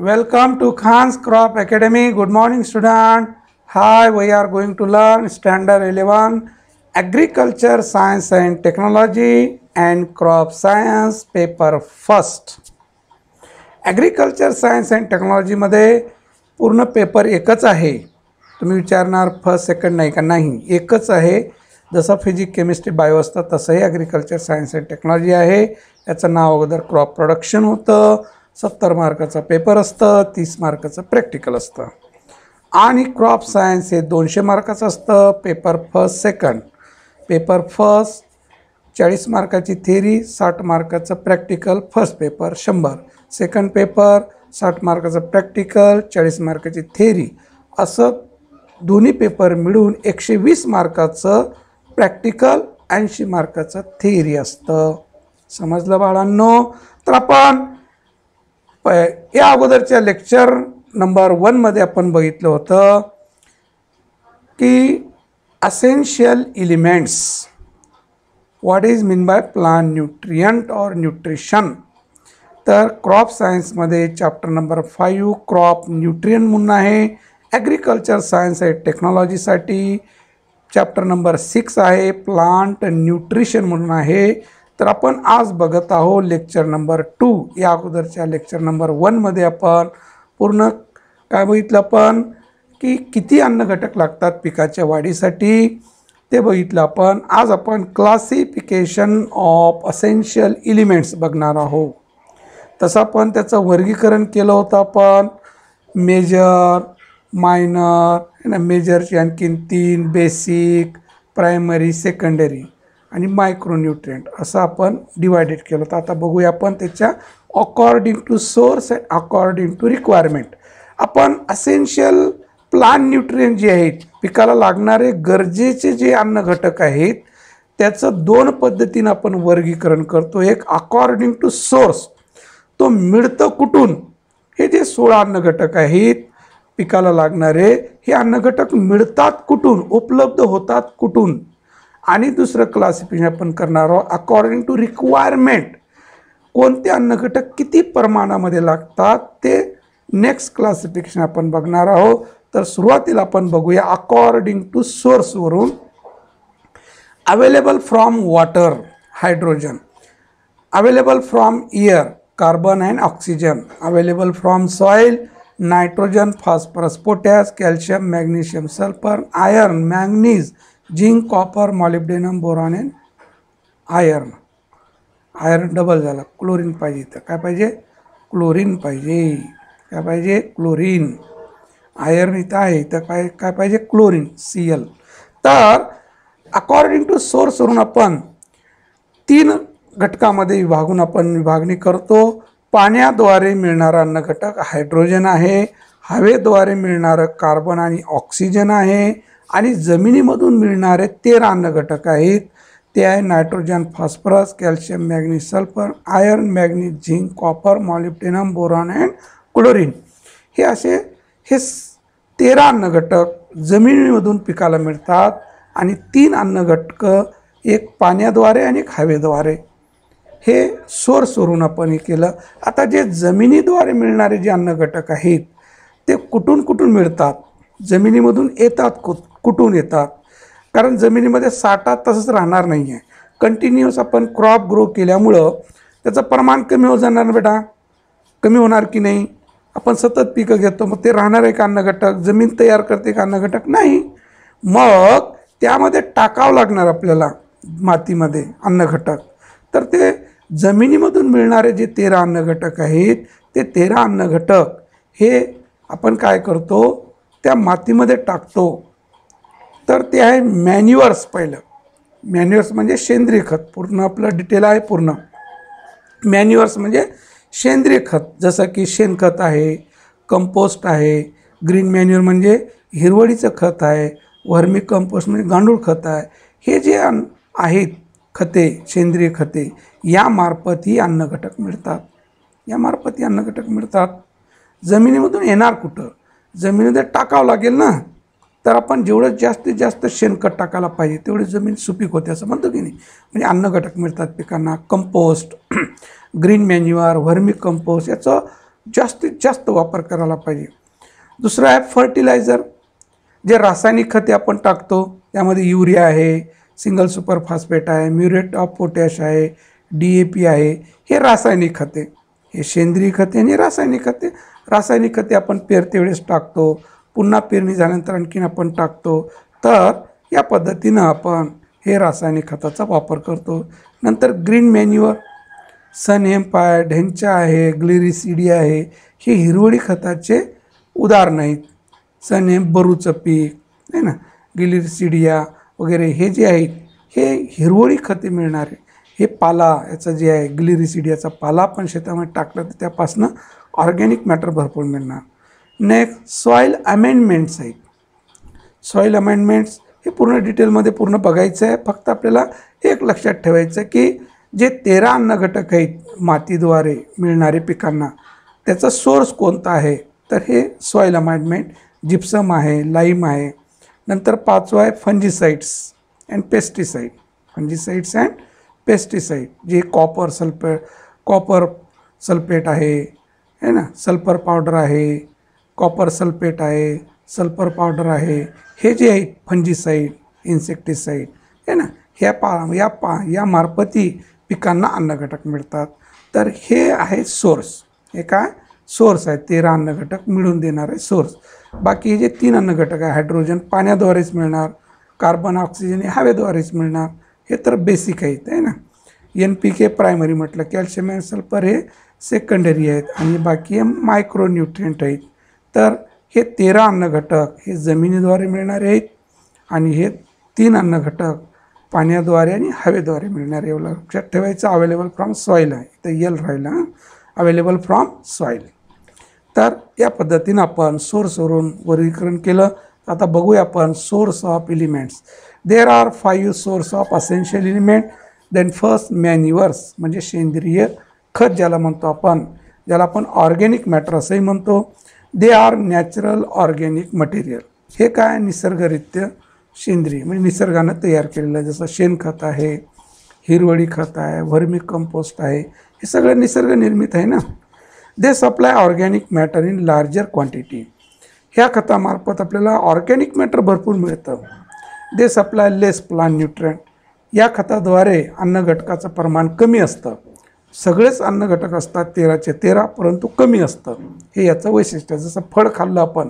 Welcome to Khan's Crop Academy. Good morning, student. Hi, we are going to learn Standard 11 Agriculture, Science and Technology and Crop Science paper first. Agriculture science and टेक्नॉलॉजीमध्ये पूर्ण paper एकच आहे. तुम्ही विचारणार first second नाही का? नाही, एकच आहे. जसं फिजिक्स केमिस्ट्री बायो असतं तसंही ॲग्रिकल्चर सायन्स अँड टेक्नॉलॉजी आहे. याचं नाव अगोदर क्रॉप प्रोडक्शन होतं. 70 मार्काचा पेपर असतं, 30 मार्काचं प्रॅक्टिकल असतं. आणि क्रॉप सायन्स हे 200 मार्काचं असतं. Paper first second. Paper first 40 मार्काची थेरी, 60 मार्काचं practical. First paper 100. Second paper 60 मार्काचं प्रॅक्टिकल, 40 मार्काची थेरी. असं दोन्ही पेपर मिळून 120 मार्काचं प्रॅक्टिकल, 80 मार्काचं थेरी असतं. समजलं बाळांनो? तर आपण या अगोदरच्या लेक्चर नंबर 1मध्ये आपण बघितलं होतं की essential elements, what is mean by plant nutrient और न्यूट्रिशन. तर क्रॉप सायन्समध्ये चॅप्टर नंबर 5 क्रॉप न्यूट्रियंट म्हणून आहे. ॲग्रिकल्चर सायन्स आणि टेक्नॉलॉजीसाठी चॅप्टर नंबर 6 आहे प्लांट न्यूट्रिशन म्हणून आहे. तर आपण आज बघत आहोत लेक्चर नंबर 2. या अगोदरच्या लेक्चर नंबर 1मध्ये आपण पूर्ण काय बघितलं आपण की किती अन्न घटक लागतात पिकाच्या वाढीसाठी ते बघितलं आपण. आज आपण क्लासिफिकेशन ऑफ असेन्शियल एलिमेंट्स बघणार आहोत. तसं आपण त्याचं वर्गीकरण केलं होतं आपण. मेजर, मायनर, मेजरची आणखीन 3, बेसिक, प्रायमरी, सेकंडरी आणि मायक्रोन्यूट्रिएंट असं आपण डिवायडेड केलं होतं. आता बघूया आपण त्याच्या according to source and according to requirement. आपण असेन्शियल प्लांट न्यूट्रिएंट जे आहेत, पिकाला लागणारे गरजेचे जे अन्न घटक आहेत त्याचं 2 पद्धतीनं आपण वर्गीकरण करतो. एक अकॉर्डिंग टू सोर्स, तो मिळतं कुठून. हे जे 16 अन्न घटक आहेत पिकाला लागणारे, हे अन्न घटक मिळतात कुठून, उपलब्ध होतात कुठून. आणि दुसरं क्लासिफिकेशन आपण करणार आहोत अकॉर्डिंग टू रिक्वायरमेंट. कोणते अन्न घटक किती प्रमाणामध्ये लागतात ते नेक्स्ट क्लासिफिकेशन आपण बघणार आहोत. तर सुरुवातीला आपण बघूया अकॉर्डिंग टू सोर्सवरून. Available from water hydrogen, available from air carbon and oxygen, available from soil nitrogen, phosphorus, potash, calcium, magnesium, sulphur, iron, manganese, zinc, copper, molybdenum, boron and iron. Iron double झाला, chlorine पाहिजे. तर काय पाहिजे? Chlorine पाहिजे. काय पाहिजे? Chlorine. Iron इथं आहे तर काय पाहिजे? Chlorine, Cl. तर अकॉर्डिंग टू सोर्सवरून आपण 3 घटकामध्ये विभागणी करतो. पाण्याद्वारे मिळणारा अन्न घटक हायड्रोजन आहे, हवेद्वारे मिळणारं कार्बन आणि ऑक्सिजन आहे, आणि जमिनीमधून मिळणारे 13 अन्न घटक आहेत. ते आहे nitrogen, phosphorus, calcium, manganese, sulphur, iron, manganese, zinc, copper, molybdenum, boron and chlorine. हे 13 अन्न घटक जमिनीमधून पिकाला मिळतात. आणि 3 अन्न घटक, एक पाण्याद्वारे आणि एक हवेद्वारे. हे सोर्सवरून आपण हे केलं. आता जे जमिनीद्वारे मिळणारे जे अन्न घटक आहेत ते कुठून मिळतात? जमिनीमधून येतात. कुठून येतात? कारण जमिनीमध्ये साठा तसंच राहणार नाही आहे. कंटिन्युअस आपण क्रॉप ग्रो केल्यामुळं त्याचं प्रमाण कमी होत जाणार ना बेटा, कमी होणार की नाही? आपण सतत पिकं घेतो, मग ते राहणार आहे का अन्न घटक? जमीन तयार करते का अन्न घटक? नाही. मग त्यामध्ये टाकावं लागणार आपल्याला मातीमध्ये अन्न घटक. तर ते जमिनीमधून मिळणारे जे 13 अन्न घटक आहेत ते 13 अन्न घटक हे आपण काय करतो? त्या मातीमध्ये टाकतो. तर ते आहे मॅन्युअर्स. पहिलं मॅन्युअर्स म्हणजे सेंद्रिय खत. पूर्ण आपलं डिटेल आहे पूर्ण. मॅन्युअर्स म्हणजे सेंद्रिय खत, जसं की शेणखत आहे, कंपोस्ट आहे. ग्रीन मॅन्युअर म्हणजे हिरवळीचं खत आहे. वर्मी कंपोस्ट म्हणजे गांडूळ खत आहे. हे जे आहेत खते, सेंद्रिय खते, यामार्फत ही अन्न घटक मिळतात. यामार्फत ही अन्न घटक मिळतात. जमिनीमधून येणार कुठं? जमिनीमध्ये टाकावं लागेल ना. तर आपण जेवढं जास्तीत जास्त शेणखत टाकायला पाहिजे तेवढी जमीन सुपीक होते असं म्हणतो की नाही. म्हणजे अन्न घटक मिळतात पिकांना. Compost, green manure, vermi compost याचं जास्तीत जास्त वापर करायला पाहिजे. दुसरं आहे फर्टिलायझर, जे रासायनिक खते आपण टाकतो त्यामध्ये युरिया आहे, सिंगल सुपर फॉस्फेट आहे, म्युरेट ऑफ पोटॅश आहे, DAP आहे. हे रासायनिक खते. हे सेंद्रिय खते आणि रासायनिक खते. रासायनिक खते आपण पेरते वेळेस टाकतो, पुन्हा पेरणी झाल्यानंतर आणखीन आपण टाकतो. तर या पद्धतीनं आपण हे रासायनिक खताचा वापर करतो. नंतर ग्रीन मॅन्युअर, सन हेम्प आहे, ढेंचा आहे, ग्लिरिसिडिया आहे. हे हिरवळी खताचे उदाहरणं आहेत. सन हेम्प बरूचं पीक आहे ना, ग्लिरिसिडिया वगैरे हे जे आहेत हे हिरवळी खते मिळणारे. हे पाला याचं जे आहे ग्लिरिसिडियाचा पाला आपण शेतामध्ये टाकलं तर त्यापासून ऑर्गॅनिक मॅटर भरपूर मिळणार. नेक्स्ट सॉईल अमेंडमेंट्स आहेत. सॉईल अमेंडमेंट्स हे पूर्ण डिटेलमध्ये पूर्ण बघायचं आहे. फक्त आपल्याला एक लक्षात ठेवायचं की जे 13 अन्न घटक आहेत मातीद्वारे मिळणारे पिकांना, त्याचा सोर्स कोणता आहे, तर हे सॉईल अमेंडमेंट जिप्सम आहे, लाईम आहे. नंतर 5वं आहे fungicides and pesticide. Fungicides and pesticide जे कॉपर सल्फेट आहे ना, सल्फर पावडर आहे, कॉपर सल्फेट आहे, सल्फर पावडर आहे. हे जे आहेत फंजिसाइड, इन्सेक्टिसाइड आहे ना, या मार्फती पिकांना अन्नघटक मिळतात. तर हे आहे सोर्स. हे काय सोर्स आहे, 13 अन्नघटक मिळून देणारे सोर्स. बाकी हे जे 3 अन्नघटक आहे, हायड्रोजन पाण्याद्वारेच मिळणार, कार्बन ऑक्सिजन हे हवेद्वारेच मिळणार. हे तर बेसिक आहेत आहे ना. NPK प्रायमरी म्हटलं, कॅल्शियम आणि सल्फर हे सेकंडरी आहेत आणि बाकी हे मायक्रोन्यूट्रियंट आहेत. तर हे 13 अन्नघटक हे जमिनीद्वारे मिळणारे आहेत आणि हे 3 अन्नघटक पाण्याद्वारे आणि हवेद्वारे मिळणारे. एवढं लक्षात ठेवायचं. अवेलेबल फ्रॉम सॉईल आहे, तर यल राहिलं अवेलेबल फ्रॉम सॉईल. तर या पद्धतीनं आपण सोर्सवरून वर्गीकरण केलं. आता बघूया आपण source of elements. There are 5 source of essential element. Then first manures म्हणजे सेंद्रिय खत ज्याला म्हणतो आपण, ज्याला आपण ऑर्गॅनिक मॅटर असंही म्हणतो. They are natural organic material. हे काय निसर्गरित्य सेंद्रिय म्हणजे निसर्गानं तयार केलेलं, जसं शेणखत आहे, हिरवळी खत आहे, व्हर्मी कंपोस्ट आहे. हे सगळं निसर्गनिर्मित आहे ना. They supply organic matter in larger quantity. ह्या खतामार्फत आपल्याला ऑर्गॅनिक मॅटर भरपूर मिळतं. They supply less plant nutrient. या खताद्वारे अन्नघटकाचं प्रमाण कमी असतं. सगळेच अन्नघटक असतात 13चे 13, परंतु कमी असतं. हे याचं वैशिष्ट्य. जसं फळ खाल्लं आपण,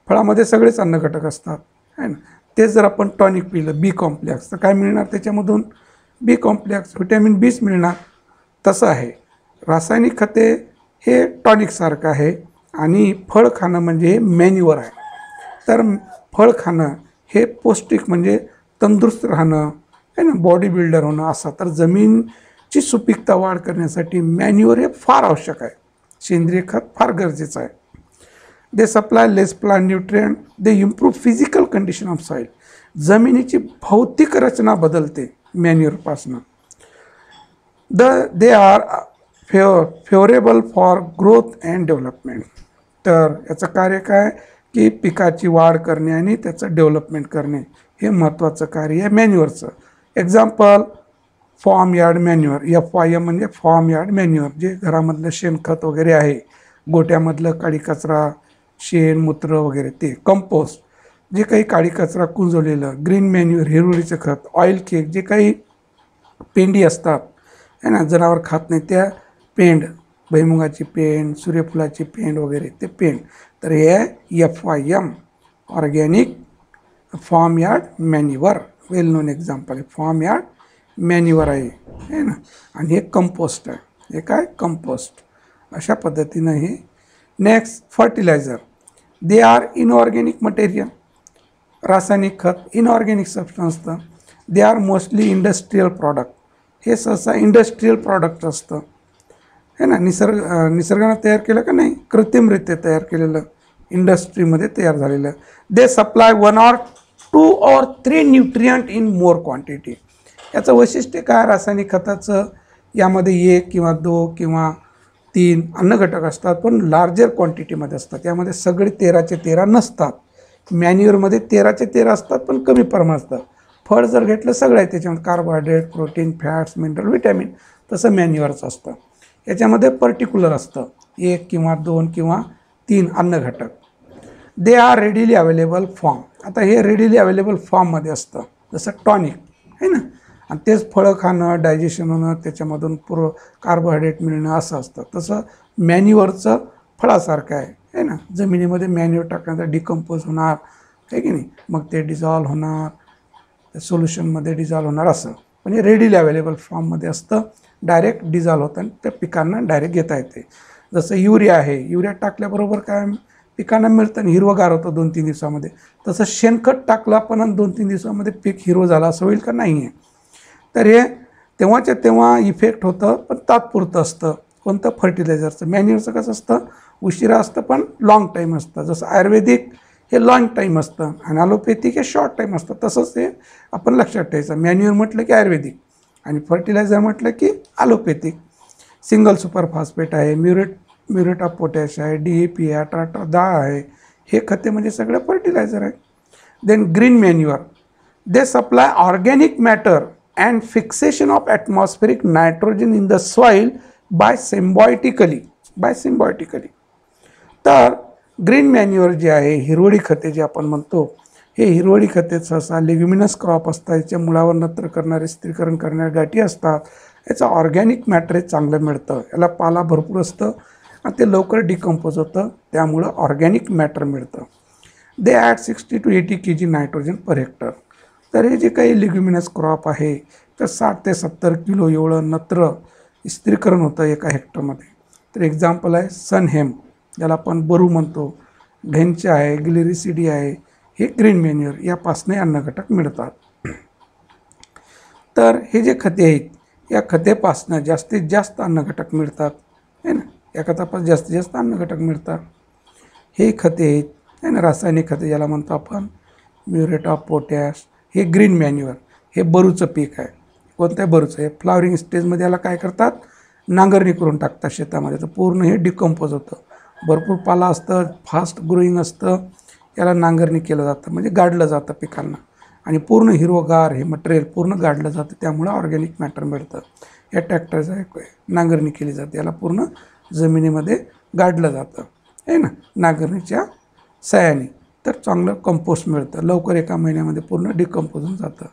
फळामध्ये सगळेच अन्नघटक असतात आहे ना. ते जर आपण टॉनिक पिलं बी कॉम्प्लेक्स तर काय मिळणार त्याच्यामधून, बी कॉम्प्लेक्स व्हिटॅमिन बीच मिळणार. तसं आहे रासायनिक खते हे टॉनिकसारखं आहे आणि फळ खाणं म्हणजे मॅन्युअर आहे. तर फळ खाणं हे पौष्टिक म्हणजे तंदुरुस्त राहणं आहे ना, बॉडी बिल्डर होणं असं. तर जमीनची सुपीकता वाढ करण्यासाठी मॅन्युअर हे फार आवश्यक आहे. सेंद्रिय खत फार गरजेचं आहे. They supply less plant nutrient. They improve physical condition of soil. जमिनीची भौतिक रचना बदलते मॅन्युअरपासनं. They are favourable for growth and development. तर याचं कार्य काय की पिकाची वाढ करणे आणि त्याचं डेव्हलपमेंट करणे हे महत्त्वाचं कार्य आहे मॅन्युअरचं. Example farm yard manure. FYM म्हणजे फॉर्म यार्ड मॅन्युअर. जे घरामधलं शेणखत वगैरे आहे, गोट्यामधलं काडी कचरा, शेण मूत्र वगैरे ते. कंपोस्ट जे काही काडी कचरा कुंजवलेलं. ग्रीन मॅन्युअर हिरवळीचं खत. ऑइल केक जे काही पेंडी असतात है ना, जनावर खात नाही त्या पेंड, भुईमुगाची पेंड, सूर्यफुलाची पेंड वगैरे ते पेंड. तर हे आहे FYM organic farm yard manure. Well known example आहे फॉर्म यार्ड मॅन्युअर आहे ना. आणि हे कंपोस्ट आहे. हे काय कंपोस्ट. अशा पद्धतीनं हे. Next fertiliser. They are inorganic material. रासायनिक खत इनऑर्गॅनिक सबस्टन्स असतं. They are mostly industrial product. हे सहसा इंडस्ट्रीयल प्रॉडक्ट असतं है ना. निसर्गानं तयार केलं का नाही, कृत्रिमरित्या तयार केलेलं, इंडस्ट्रीमध्ये तयार झालेलं. They supply 1 or 2 or 3 nutrient in more quantity. याचं वैशिष्ट्य काय रासायनिक खताचं, यामध्ये 1 किंवा 2 किंवा 3 अन्नघटक असतात, पण लार्जर क्वांटिटीमध्ये असतात. यामध्ये सगळे 13चे 13 नसतात. मॅन्युअरमध्ये 13चे 13 असतात, पण कमी प्रमाणात असतात. फळ जर घेतलं सगळं आहे त्याच्यामध्ये, carbohydrate, protein, fats, mineral, vitamin. तसं मॅन्युअरचं असतं. याच्यामध्ये पर्टिक्युलर असतं 1 किंवा 2 किंवा 3 अन्न घटक. They are readily available form. आता हे रेडिली अवेलेबल फॉर्ममध्ये असतं, जसं टॉनिक आहे ना, आणि तेच फळं खाणं, डायजेशन होणं, त्याच्यामधून कार्बोहायड्रेट मिळणं असं असतं. तसं मॅन्युअरचं फळासारखं आहे ना, जमिनीमध्ये मॅन्युअर टाकण्याचा डिकम्पोज होणार आहे की नाही, मग ते डिझॉल्व्ह होणार, सोल्युशनमध्ये डिझॉल्व्ह होणार असं. म्हणजे रेडिली अवेलेबल फॉर्ममध्ये असतं, डायरेक्ट डिझॉल्व्ह होतं आणि त्या पिकांना डायरेक्ट घेता येते. जसं युरिया आहे, युरिया टाकल्याबरोबर काय पिकांना मिळतं आणि हिरवगार होतं 2-3 दिवसामध्ये. तसं शेणखत टाकलं आपण आणि 2-3 दिवसामध्ये पीक हिरवं झालं असं होईल का? नाही आहे. तर हे तेव्हाच्या तेव्हा इफेक्ट होतं, पण तात्पुरतं असतं. कोणतं? फर्टिलायझरचं. मॅन्युअरचं कसं असतं? उशिरा असतं पण लाँग टाईम असतं. जसं आयुर्वेदिक हे लाँग टाईम असतं आणि ॲलोपॅथिक हे शॉर्ट टाईम असतं. तसंच हे आपण लक्षात ठेवायचं. मॅन्युअर म्हटलं की आयुर्वेदिक आणि फर्टिलायझर म्हटलं की ॲलोपॅथिक. सिंगल सुपर फॉस्फेट आहे, म्युरेट ऑफ पोटॅश आहे, DAP आहे, 18-10 आहे. हे खते म्हणजे सगळे फर्टिलायझर आहे. Then green manure, they supply organic matter and fixation of atmospheric nitrogen in the soil by symbiotically. तर ग्रीन मॅन्युअर जे आहे, हिरवळी खते जे आपण म्हणतो, हे हिरवळी खते सहसा लेग्युमिनस क्रॉप असतात. याच्या मुळावर नत्र करणारे, स्थिरीकरण करणारे गाठी असतात. याचं ऑर्गॅनिक मॅटर हे चांगलं मिळतं. याला पाला भरपूर असतं आणि ते लवकर डिकम्पोज होतं, त्यामुळं ऑर्गॅनिक मॅटर मिळतं. They add 60 to 80 kg nitrogen per hectare. तर हे जे काही लेग्युमिनस क्रॉप आहे, तर 60 ते 70 किलो एवढं नत्र स्थिरीकरण होतं एका हेक्टरमध्ये. तर एक्झाम्पल आहे सनहेम, ज्याला आपण बरू म्हणतो, घेंच्या आहे, ग्लिरिसिडी आहे. हे ग्रीन मॅन्युअर यापासून अन्न घटक मिळतात. तर हे जे खते आहेत, या खतेपासनं जास्तीत जास्त अन्न घटक मिळतात आहे ना. या खतापासून जास्तीत जास्त अन्न घटक मिळतात. हे खते आहेत आहे ना, रासायनिक खते ज्याला म्हणतो आपण, म्युरेट ऑफ पोटॅश. हे ग्रीन मॅन्युअर, हे बरूचं पीक आहे. कोणत्या बरूचं? हे फ्लावरिंग स्टेजमध्ये याला काय करतात? नांगरणी करून टाकतात शेतामध्ये. तर पूर्ण हे डिकम्पोज होतं. भरपूर पाला असतं, फास्ट ग्रोईंग असतं, याला नांगरणी केलं जातं, म्हणजे गाडलं जातं पिकांना आणि पूर्ण हिरवगार हे मटेरियल पूर्ण गाडलं जातं. त्यामुळं ऑर्गॅनिक मॅटर मिळतं. या ट्रॅक्टरचं नांगरणी केली जाते, याला पूर्ण जमिनीमध्ये गाडलं जातं आहे ना, नांगरणीच्या सहाय्याने. तर चांगलं कंपोस्ट मिळतं, लवकर एका महिन्यामध्ये पूर्ण डिकम्पोज होऊन जातं.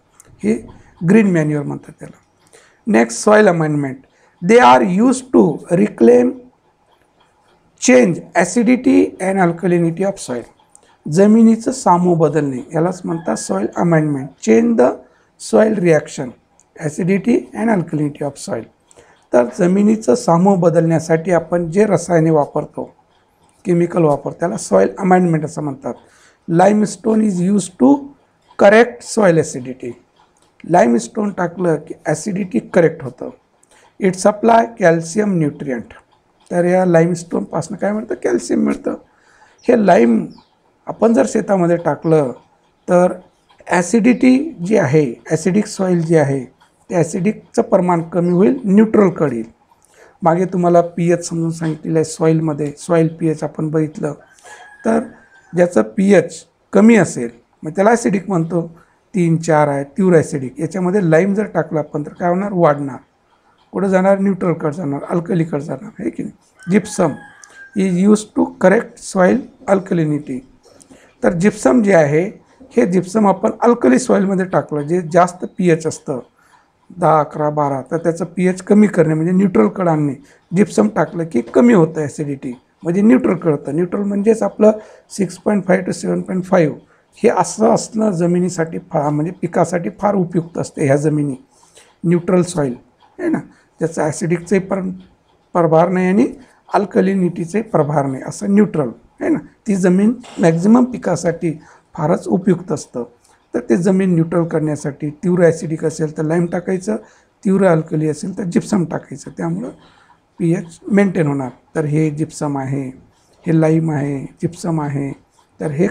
हे ग्रीन मॅन्युअर म्हणतात त्याला. Next, soil amendment. They are use to reclaim change acidity and alkalinity of soil. जमिनीचं सामू बदलणे यालाच म्हणतात soil amendment. Change the soil reaction, acidity and alkalinity of soil. तर जमिनीचं सामू बदलण्यासाठी आपण जे रसायने वापरतो, केमिकल वापरतो, त्याला सॉईल अमेंडमेंट असं म्हणतात. Limestone is use to correct soil acidity. Limestone टाकलं की ॲसिडिटी करेक्ट होतं. It supply calcium nutrient. तर या लाईमस्टोनपासून काय मिळतं? कॅल्शियम मिळतं. हे लाईम आपण जर शेतामध्ये टाकलं तर ॲसिडिटी जी आहे, ॲसिडिक सॉईल जी आहे, ते ॲसिडिकचं प्रमाण कमी होईल, न्यूट्रलकडे येईल. मागे तुम्हाला pH समजून सांगितलेलं आहे सॉईलमध्ये. सॉईल pH आपण बघितलं तर ज्याचं pH कमी असेल मग त्याला ॲसिडिक म्हणतो. 3-4 आहे प्युअर ॲसिडिक. याच्यामध्ये लाईम जर टाकलं आपण तर काय होणार? वाढणार. कुठं जाणार? न्यूट्रलकडे जाणार, अल्कलीकडे जाणार, आहे की नाही. Gypsum is use to correct soil alkalinity. तर जिप्सम जे आहे, हे जिप्सम आपण अल्कली सॉईलमध्ये टाकलं, जे जास्त pH असतं 10, 11, 12, तर त्याचं pH कमी करणे म्हणजे न्यूट्रलकडे आणणे. जिप्सम टाकलं की कमी होतं ॲसिडिटी, म्हणजे न्यूट्रलकडे होतं. न्यूट्रल म्हणजेच आपलं 6.5 to 7.5 हे असं असणं जमिनीसाठी म्हणजे पिकासाठी फार उपयुक्त असते. ह्या जमिनी न्यूट्रल सॉईल आहे ना, त्याचं ॲसिडिकचाही प्रभार नाही आणि अल्कलिनिटीचाही प्रभार नाही, असं न्यूट्रल आहे ना. ती जमीन मॅक्झिमम पिकासाठी फारच उपयुक्त असतं. तर ते जमीन न्यूट्रल करण्यासाठी तीव्र ॲसिडिक असेल तर लाईम टाकायचं, तीव्र अल्कली असेल तर जिप्सम टाकायचं, त्यामुळं pH मेंटेन होणार. तर हे जिप्सम आहे, हे लाईम आहे, जिप्सम आहे. तर हे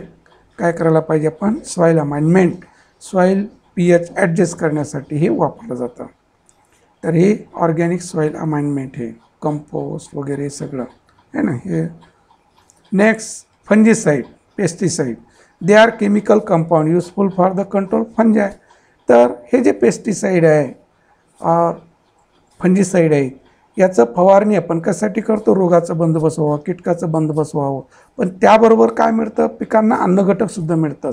काय करायला पाहिजे आपण? Soil amendment, soil pH adjust करण्यासाठी हे वापरलं जातं. तर हे ऑर्गॅनिक सॉईल अमेंडमेंट, हे कंपोस्ट वगैरे सगळं आहे ना. हे next, fungicide, pesticide. They are chemical compound useful for the control फंजाय. तर हे जे पेस्टिसाईड आहे, फंजीसाईड आहे, याचं फवारणी आपण कशासाठी करतो? रोगाचा बंदोबस्त व्हावा, कीटकाचं बंदोबस्त व्हावं. पण त्याबरोबर काय मिळतं? पिकांना अन्नघटकसुद्धा मिळतं.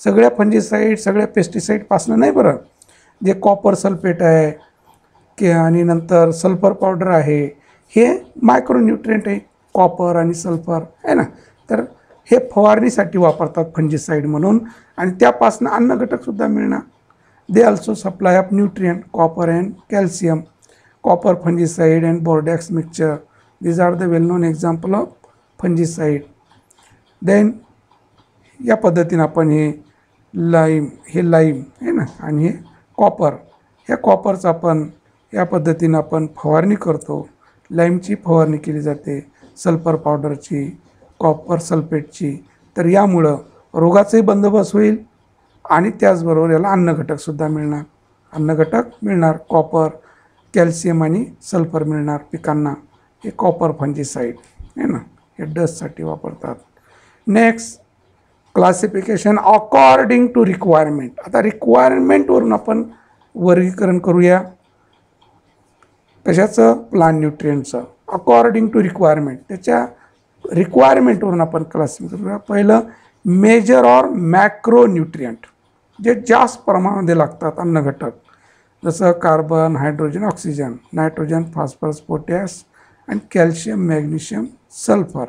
सगळ्या फंजिसाईड, सगळ्या पेस्टिसाईडपासून नाही बरं. जे कॉपर सल्फेट आहे आणि नंतर सल्फर पावडर आहे, हे मायक्रोन्यूट्रिएंट आहे, कॉपर आणि सल्फर आहे ना. तर हे फवारणीसाठी वापरतात फंजिसाईड म्हणून, आणि त्यापासून अन्नघटकसुद्धा मिळणार. They also supply of nutrient copper and calcium. Copper fungicide and Bordeaux mixture, these are the well known example of fungicide. Then या पद्धतीनं आपण हे लाईम आहे ना, आणि हे कॉपर, ह्या कॉपरचं आपण या पद्धतीनं आपण फवारणी करतो. लाईमची फवारणी केली जाते, सल्फर पावडरची, कॉपर सल्फेटची. तर यामुळं रोगाचाही बंदोबस्त होईल आणि त्याचबरोबर याला अन्नघटकसुद्धा मिळणार. कॉपर, कॅल्शियम आणि सल्फर मिळणार पिकांना. हे कॉपर फंजिसाईड आहे ना, हे डस्टसाठी वापरतात. Next, classification according to requirement. आता रिक्वायरमेंटवरून आपण वर्गीकरण करूया. कशाचं? प्लांट न्यूट्रिएंटचं. अकॉर्डिंग टू रिक्वायरमेंट, त्याच्या रिक्वायरमेंटवरून आपण क्लासिफाय करूया. पहिलं, मेजर ऑर मॅक्रो न्यूट्रिएंट, जे जास्त प्रमाणामध्ये लागतात अन्नघटक, जसं carbon, hydrogen, oxygen, nitrogen, phosphorus, potash आणि कॅल्शियम, मॅग्नेशियम, सल्फर.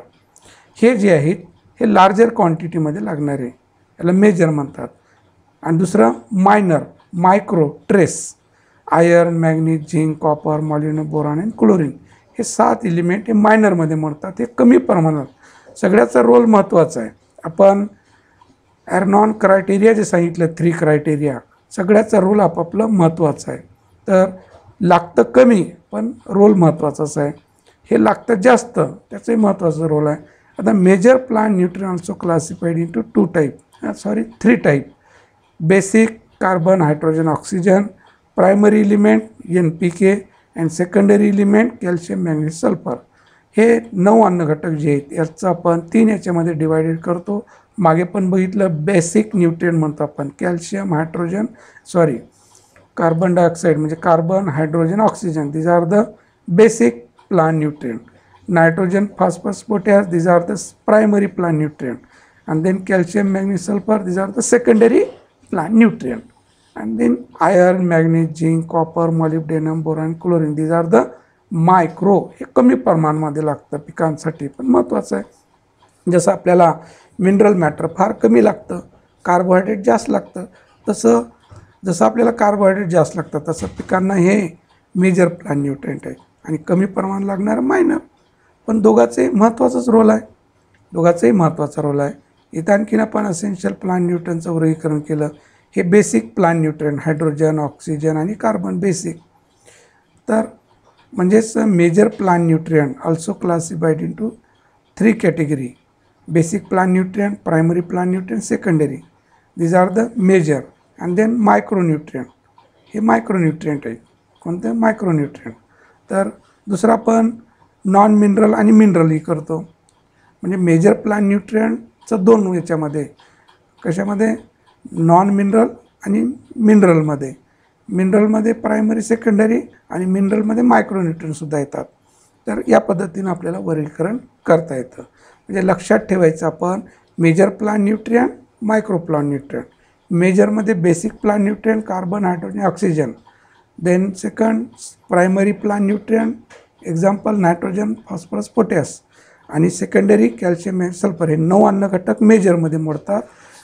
हे जे आहेत हे लार्जर क्वांटिटीमध्ये लागणारे, याला मेजर म्हणतात. आणि दुसरं minor, micro, trace, iron, manganese, zinc, copper, molybdenum, boron आणि क्लोरीन. हे 7 एलिमेंट हे मायनरमध्ये मोडतात. हे कमी प्रमाणात. सगळ्याचा रोल महत्त्वाचा आहे. आपण ॲरनॉन क्रायटेरिया जे सांगितलं, 3 क्रायटेरिया, सगळ्याचा रोल आपापलं महत्त्वाचा आहे. तर लागतं कमी पण रोल महत्त्वाचाच आहे. हे लागतं जास्त, त्याचंही महत्त्वाचा रोल आहे. आता major plant nutrient also classified into 3 type. Basic, carbon, hydrogen, oxygen. Primary element NPK and secondary element calcium, magnesium, sulphur. हे 9 अन्नघटक जे आहेत याचं आपण 3 याच्यामध्ये डिवायडेड करतो. मागे पण बघितलं, बेसिक न्यूट्रिएंट म्हणतो आपण. कॅल्शियम, कार्बन डायऑक्साईड म्हणजे carbon, hydrogen, oxygen, these are the basic plant nutrient. Nitrogen, phosphorus, potash, these are the primary plant nutrient, and then calcium, magnesium, sulfur, these are the secondary plant nutrient, and then iron, manganese, zinc, copper, molybdenum, boron, chlorine, these are the micro. हे कमी प्रमाणामध्ये लागतं पिकांसाठी, पण महत्त्वाचं आहे. जसं आपल्याला मिनरल मॅटर फार कमी लागतं, कार्बोहायड्रेट जास्त लागतं, जसं आपल्याला कार्बोहायड्रेट जास्त लागतं तसं पिकांना हे मेजर प्लांट न्यूट्रिएंट आहे, आणि कमी प्रमाणात लागणारं मायनर. पण दोघांचाही महत्त्वाचा रोल आहे. इथं आणखीन आपण असेन्शियल प्लांट न्यूट्रिएंटचं वर्गीकरण केलं. हे basic plant nutrient, hydrogen, oxygen आणि कार्बन बेसिक. तर म्हणजेच major plant nutrient also classified into 3 category. Basic plant nutrient, primary plant nutrient, secondary. These are the major. And then micronutrient, हे मायक्रोन्यूट्रिएंट आहे. कोणतं? मायक्रोन्यूट्रिएंट. तर दुसरं आपण नॉन मिनरल आणि मिनरलही करतो. म्हणजे मेजर प्लांट न्यूट्रिएंटचं 2 याच्यामध्ये, कशामध्ये? नॉन मिनरल आणि मिनरलमध्ये. मिनरलमध्ये प्रायमरी, सेकंडरी, आणि मिनरलमध्ये मायक्रोन्यूट्रिएंटसुद्धा येतात. तर या पद्धतीनं आपल्याला वर्गीकरण करता येतं. म्हणजे लक्षात ठेवायचं आपण, major plant nutrient, micro plant nutrient. मेजरमध्ये basic plant nutrient, carbon, hydrogen, oxygen. Then second, primary plant nutrient, example nitrogen, phosphorus, potash. आणि सेकंडरी कॅल्शियम, सल्फर. हे 9 अन्नघटक मेजरमध्ये मोडतात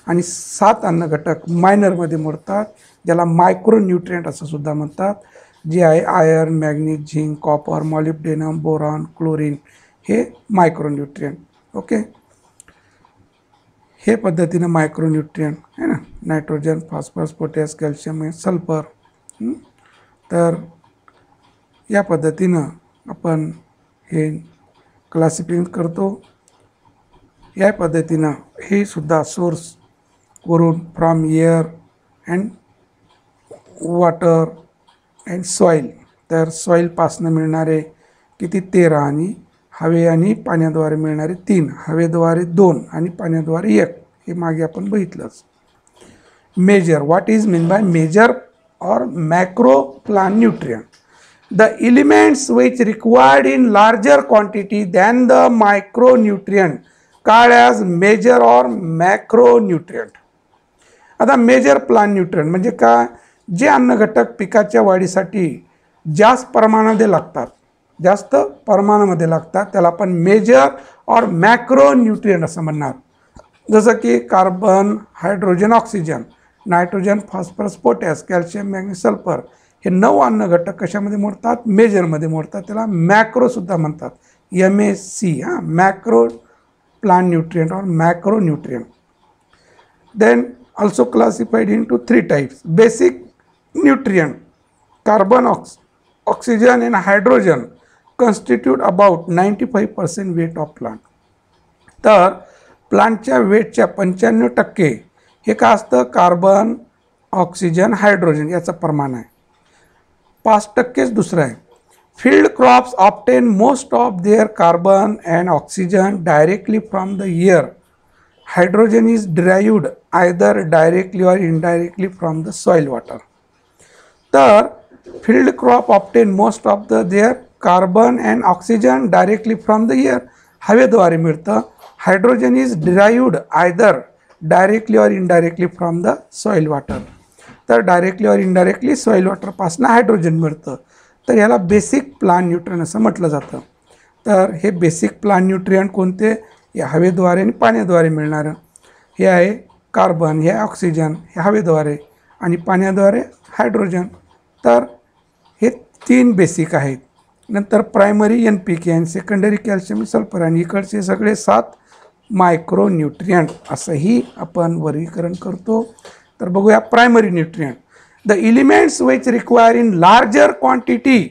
आणि 7 अन्नघटक मायनरमध्ये मोडतात, ज्याला मायक्रोन्यूट्रिएंट असं सुद्धा म्हणतात. जे आहे iron, manganese, zinc, copper, molybdenum, boron, chlorine, हे मायक्रोन्यूट्रिएंट. ओके, हे पद्धतीनं मायक्रोन्यूट्रिएंट आहे ना, nitrogen, phosphorus, potash, calcium, sulphur. तर या पद्धतीनं आपण हे क्लासिफिकेशन करतो. या पद्धतीनं हे सुद्धा सोर्सवरून from air and water and soil. तर सॉईलपासनं मिळणारे किती? 13, आणि हवे आणि पाण्याद्वारे मिळणारे 3, हवेद्वारे 2 आणि पाण्याद्वारे 1. हे मागे आपण बघितलंच. Major, what is mean by major or macro plant nutrient? the elements which required in larger quantity than the micronutrient called as major or macronutrient. आता मेजर प्लांट न्यूट्रिएंट म्हणजे काय, जे अन्न घटक पिकाच्या वाढीसाठी जास्त प्रमाणामध्ये लागतात, जास्त प्रमाणामध्ये लागतात त्याला आपण मेजर और मॅक्रो न्यूट्रिएंट असं म्हणणार. जसं की carbon, hydrogen, oxygen, nitrogen, phosphorus, potash, calcium, magnesium, sulphur हे 9 अन्न घटक कशामध्ये मोडतात, मेजरमध्ये मोडतात. त्याला मॅक्रोसुद्धा म्हणतात, MAC, macro plant nutrient or macro nutrient. Then also classified into 3 types. Basic nutrient, carbon, oxygen and hydrogen constitute about 95% weight of plant. तर प्लांटच्या वेटच्या 95% हे काय असतं, कार्बन, ऑक्सिजन, हायड्रोजन याचं प्रमाण आहे. 5%च दुसरं आहे. Field crops obtain most of their carbon and oxygen directly from the air. Hydrogen is derived either directly or indirectly from the soil water. तर field crop obtain most of their carbon and oxygen directly from the air. हवेद्वारे मिळतं. Hydrogen is derived either directly or indirectly from the soil water. तर directly और indirectly soil वॉटरपासून hydrogen मिळतं. तर याला basic plant nutrient असं म्हटलं जातं. तर हे बेसिक प्लांट न्यूट्रिएंट कोणते, हे हवेद्वारे आणि पाण्याद्वारे मिळणारं. हे आहे कार्बन, हे ऑक्सिजन, हे हवेद्वारे आणि पाण्याद्वारे हायड्रोजन. तर हे 3 बेसिक आहेत. नंतर प्रायमरी NPK आणि सेकंडरी कॅल्शियम, सल्फर आणि इकडचे सगळे 7 मायक्रो न्यूट्रिएंट असंही आपण वर्गीकरण करतो. तर बघूया primary nutrient. The elements which require in larger quantity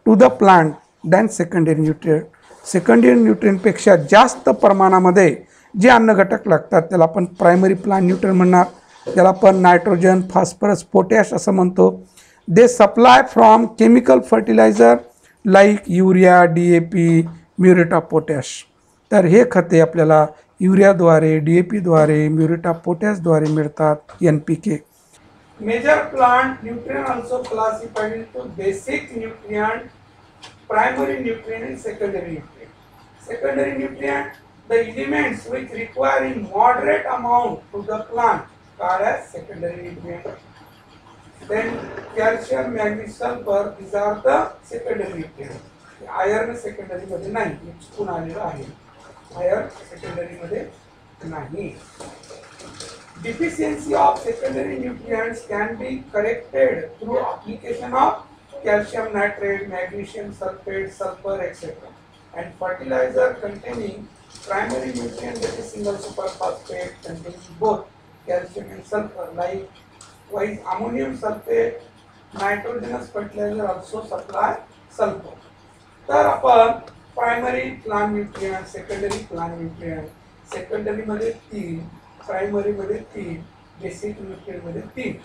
to the plant than secondary nutrient. Secondary न्यूट्रिएंटपेक्षा जास्त प्रमाणामध्ये जे अन्न घटक लागतात त्याला आपण प्रायमरी प्लांट न्यूट्रिएंट म्हणणार. त्याला आपण नायट्रोजन, फॉस्फरस, पोटॅश असं म्हणतो. They supply from chemical fertilizer like urea, DAP, muriate of potash. तर हे खते आपल्याला युरियाद्वारे, DAPद्वारे, म्युरेट ऑफ पोटॅशद्वारे मिळतात, NPK. Major plant nutrient also classified into basic nutrient, primary nutrient and secondary nutrient. Secondary nutrient, the elements which require in moderate amount to the plant called as secondary nutrient. Then calcium, magnesium, sulfur, these are the secondary nutrients. Iron secondary मध्ये नाही, चुकून आलेलं आहे. Iron secondary मध्ये नाही. Deficiency of secondary nutrients can be corrected through application of calcium nitrate, magnesium sulfate, sulfur, etc. and fertilizer containing primary nutrient, that is single superphosphate containing both calcium and sulfur, likewise ammonium sulfate, nitrogenous fertilizer also supply sulfur. तर आपण primary plant nutrient, secondary plant nutrient, secondary मध्ये 3, primary मध्ये 3, basic nutrient मध्ये 3.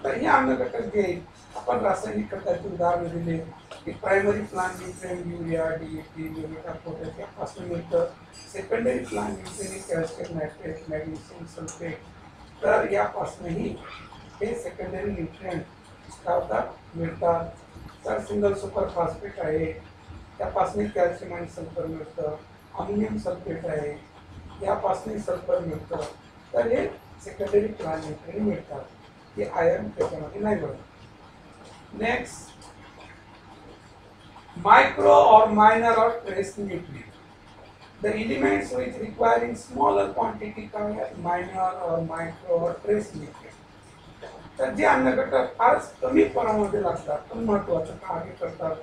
तर हे अन्न घटक जे आपण रासायनिक खताची उदाहरण दिले की primary plant nutrient urea, DAP, muriate of potash यापासून मिळतं. Secondary plant nutrient calcium nitrate, magnesium sulphate, तर यापासूनही हे सेकंडरी न्यूट्रिएंट मिळतात. तर सिंगल सुपर फॉस्फेट आहे, त्यापासून कॅल्शियम आणि सल्फर मिळतं. अमोनियम सल्फेट आहे, यापासून सल्फर मिळतं. तर हे सेकंडरी प्लांट न्यूट्रिएंट मिळतात. हे आयर्न त्याच्यामध्ये नाही मिळत. Next, micro or minor or trace nutrient. The elements which require in smaller quantity called as minor or micro or trace nutrient. तर जे अन्न घटक फारच कमी प्रमाणामध्ये लागतात पण महत्त्वाचं कार्य करतात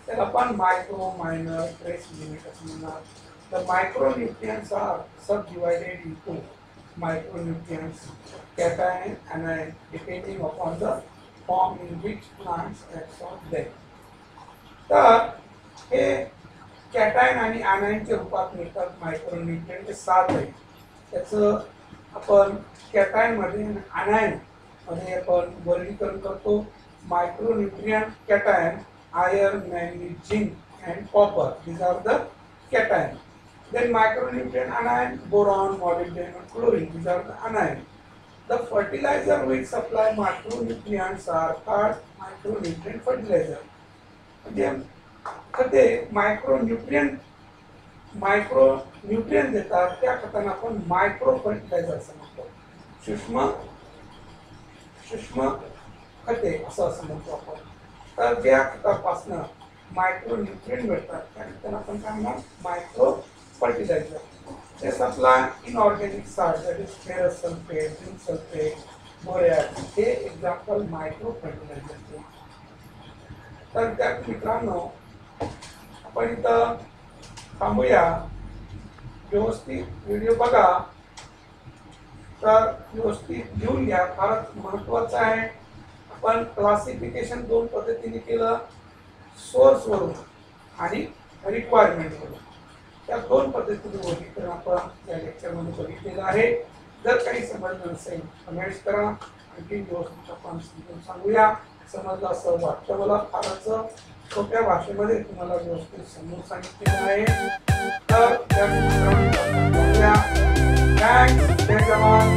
त्याला आपण मायक्रो, मायनर, ट्रेस एलिमेंट असं म्हणणार. The micronutrients are subdivided into micronutrients, cation, anion, depending upon the form in which plants absorb them. तर हे कॅटायन आणि आनायनच्या रूपात मिळतात. मायक्रोन्यूट्रिएंट हे 7 आहे. त्याचं आपण कॅटायन मध्ये आणि आनायन मध्ये आपण वर्गीकरण करतो. Micronutrient cation, iron, manganese, zinc and copper, these are the cation. Then micronutrient anion, boron, molybdenum, and chlorine, these are the anion. The fertilizer which supply micronutrients are called micronutrient fertilizer. म्हणजे खते micro nutrient देतात, त्या खतांना आपण micro fertiliser असं म्हणतो. सूक्ष्म खते असं म्हणतो आपण. तर ज्या खतापासून मायक्रो न्यूट्रिएंट मिळतात त्या खतांना आपण काय म्हणणार, मायक्रो फर्टिलायझर. ते supply inorganic salt, that is ferrous sulphate, zinc sulphate, boron, हे एक्झाम्पल मायक्रो फर्टिलायझरचे. तर त्यात मित्रांनो आपण इथं थांबूया. व्यवस्थित व्हिडिओ बघा, तर व्यवस्थित घेऊन घ्या, फारच महत्वाचं आहे. आपण क्लासिफिकेशन दोन पद्धतीने केलं, सोर्स वरून आणि रिक्वायरमेंट वरून. त्या दोन पद्धतीने वर्गीकरण आपण या लेक्चरमध्ये बघितलेलं आहे. जर काही समजलं नसेल कमेंट्स करा, आणखी व्यवस्थित आपण समजून सांगूया. समजलं असं वाटतं मला, फारच सोप्या भाषेमध्ये तुम्हाला व्यवस्थित समजून सांगितलेलं आहे. तर त्या थँक्स, जय जवान.